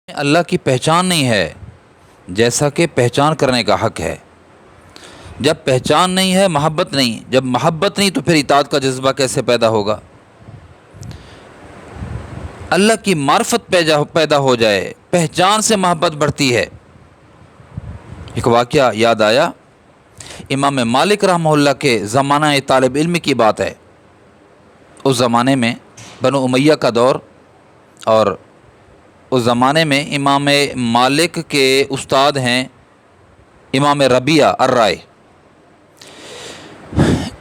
اللہ کی پہچان نہیں ہے جیسا کہ پہچان کرنے کا حق ہے۔ جب پہچان نہیں ہے محبت نہیں، جب محبت نہیں تو پھر اطاعت کا جذبہ کیسے پیدا ہوگا؟ اللہ کی معرفت پیدا ہو جائے، پہچان سے محبت بڑھتی ہے۔ ایک واقعہ یاد آیا، امام مالک رحمہ اللہ کے زمانہ طالب علم کی بات ہے۔ اس زمانے میں بنو امیہ کا دور، اور اس زمانے میں امام مالک کے استاد ہیں امام ربیعہ الرائے۔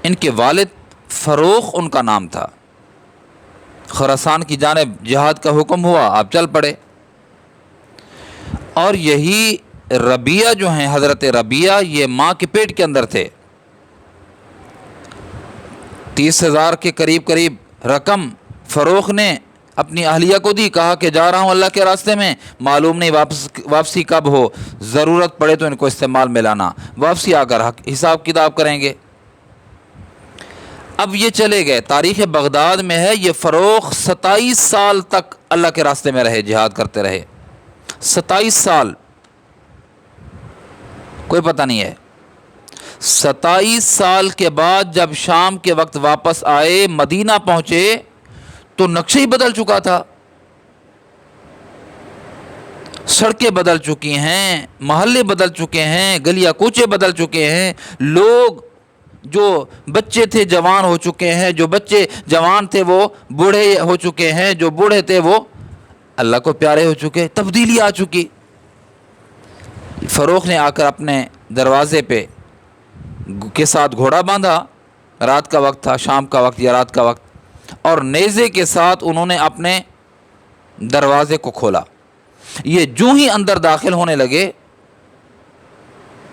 ان کے والد فروخ ان کا نام تھا۔ خراسان کی جانب جہاد کا حکم ہوا، آپ چل پڑے، اور یہی ربیعہ جو ہیں، حضرت ربیعہ، یہ ماں کے پیٹ کے اندر تھے۔ 30,000 کے قریب رقم فروخ نے اپنی اہلیہ کو دی، کہا کہ جا رہا ہوں اللہ کے راستے میں، معلوم نہیں واپسی کب ہو، ضرورت پڑے تو ان کو استعمال میں لانا، واپسی آ کر حساب کتاب کریں گے۔ اب یہ چلے گئے، تاریخ بغداد میں ہے یہ فروخ 27 سال تک اللہ کے راستے میں رہے، جہاد کرتے رہے۔ 27 سال، کوئی پتہ نہیں ہے۔ 27 سال کے بعد جب شام کے وقت واپس آئے، مدینہ پہنچے تو نقشہ ہی بدل چکا تھا، سڑکیں بدل چکی ہیں، محلے بدل چکے ہیں، گلیاں کوچے بدل چکے ہیں، لوگ جو بچے تھے جوان ہو چکے ہیں، جو بچے جوان تھے وہ بوڑھے ہو چکے ہیں، جو بوڑھے تھے وہ اللہ کو پیارے ہو چکے، تبدیلی آ چکی۔ فروخ نے آ کر اپنے دروازے پہ کے ساتھ گھوڑا باندھا، رات کا وقت تھا، شام کا وقت یا رات کا وقت، اور نیزے کے ساتھ انہوں نے اپنے دروازے کو کھولا۔ یہ جو ہی اندر داخل ہونے لگے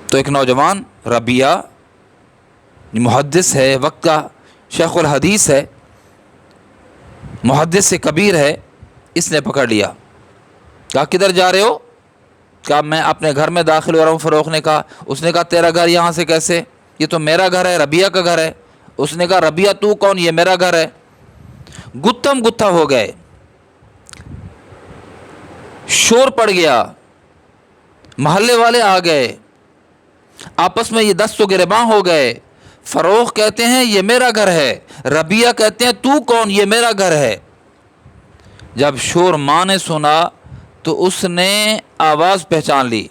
تو ایک نوجوان ربیعہ، محدث ہے، وقت کا شیخ الحدیث ہے، محدث سے کبیر ہے، اس نے پکڑ لیا، کہا کدھر جا رہے ہو؟ کہا میں اپنے گھر میں داخل ہو رہا ہوں۔ فروخ نے کہا، اس نے کہا تیرا گھر یہاں سے کیسے؟ یہ تو میرا گھر ہے، ربیعہ کا گھر ہے۔ اس نے کہا ربیعہ تو کون؟ یہ میرا گھر ہے۔ گتھم گتھا ہو گئے، شور پڑ گیا، محلے والے آ گئے، آپس میں یہ دست و گریباں ہو گئے۔ فروخ کہتے ہیں یہ میرا گھر ہے، ربیعہ کہتے ہیں تو کون؟ یہ میرا گھر ہے۔ جب شور ماں نے سنا تو اس نے آواز پہچان لی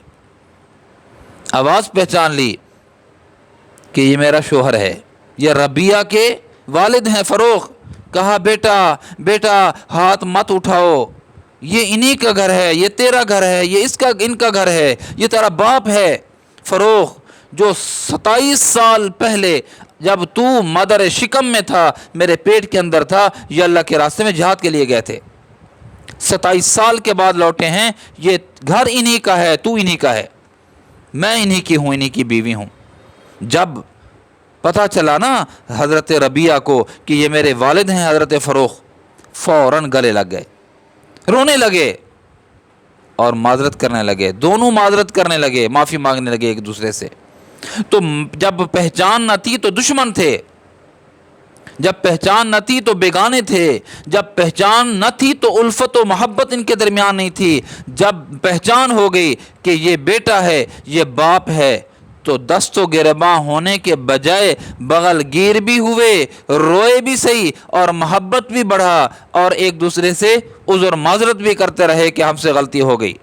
کہ یہ میرا شوہر ہے، یہ ربیعہ کے والد ہیں فروخ۔ کہا بیٹا ہاتھ مت اٹھاؤ، یہ انہی کا گھر ہے، یہ تیرا گھر ہے، یہ ان کا گھر ہے، یہ تیرا باپ ہے فروخ، جو 27 سال پہلے جب تو مادر شکم میں تھا، میرے پیٹ کے اندر تھا، یہ اللہ کے راستے میں جہاد کے لیے گئے تھے، 27 سال کے بعد لوٹے ہیں، یہ گھر انہی کا ہے، تو انہی کا ہے، میں انہی کی ہوں، انہی کی بیوی ہوں۔ جب پتہ چلا نا حضرت ربیعہ کو کہ یہ میرے والد ہیں حضرت فروخ، فوراً گلے لگ گئے، رونے لگے اور معذرت کرنے لگے، دونوں معذرت کرنے لگے، معافی مانگنے لگے ایک دوسرے سے۔ تو جب پہچان نہ تھی تو دشمن تھے، جب پہچان نہ تھی تو بیگانے تھے، جب پہچان نہ تھی تو الفت و محبت ان کے درمیان نہیں تھی۔ جب پہچان ہو گئی کہ یہ بیٹا ہے، یہ باپ ہے، تو دست و گریباں ہونے کے بجائے بغل گیر بھی ہوئے، روئے بھی صحیح، اور محبت بھی بڑھا، اور ایک دوسرے سے عذر معذرت بھی کرتے رہے کہ ہم سے غلطی ہو گئی۔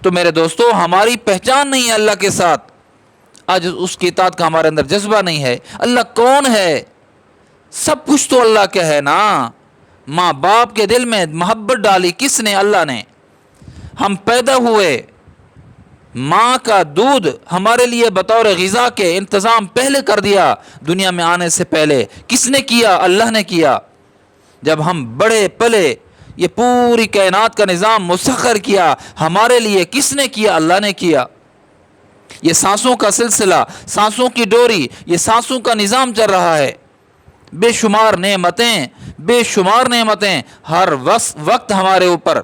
تو میرے دوستو، ہماری پہچان نہیں ہے اللہ کے ساتھ، آج اس کی اطاعت کا ہمارے اندر جذبہ نہیں ہے۔ اللہ کون ہے؟ سب کچھ تو اللہ کا ہے نا۔ ماں باپ کے دل میں محبت ڈالی کس نے؟ اللہ نے۔ ہم پیدا ہوئے، ماں کا دودھ ہمارے لیے بطور غذا کے انتظام پہلے کر دیا، دنیا میں آنے سے پہلے کس نے کیا؟ اللہ نے کیا۔ جب ہم بڑے پلے، یہ پوری کائنات کا نظام مسخر کیا ہمارے لیے، کس نے کیا؟ اللہ نے کیا۔ یہ سانسوں کا سلسلہ، سانسوں کی ڈوری، یہ سانسوں کا نظام چل رہا ہے، بے شمار نعمتیں ہر وقت ہمارے اوپر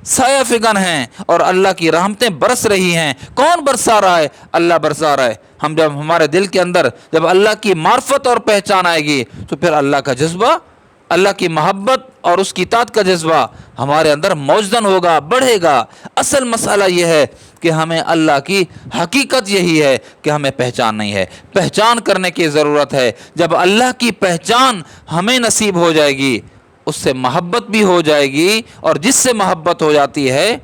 سایہ فگن ہیں، اور اللہ کی رحمتیں برس رہی ہیں۔ کون برسا رہا ہے؟ اللہ برسا رہا ہے۔ جب ہمارے دل کے اندر جب اللہ کی معرفت اور پہچان آئے گی تو پھر اللہ کا جذبہ اللہ کی محبت اور اس کی اطاعت کا جذبہ ہمارے اندر موجودن ہوگا، بڑھے گا۔ اصل مسئلہ یہ ہے کہ ہمیں اللہ کی حقیقت یہی ہے کہ ہمیں پہچان نہیں ہے، پہچان کرنے کی ضرورت ہے۔ جب اللہ کی پہچان ہمیں نصیب ہو جائے گی، اس سے محبت بھی ہو جائے گی، اور جس سے محبت ہو جاتی ہے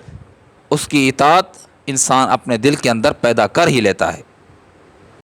اس کی اطاعت انسان اپنے دل کے اندر پیدا کر ہی لیتا ہے۔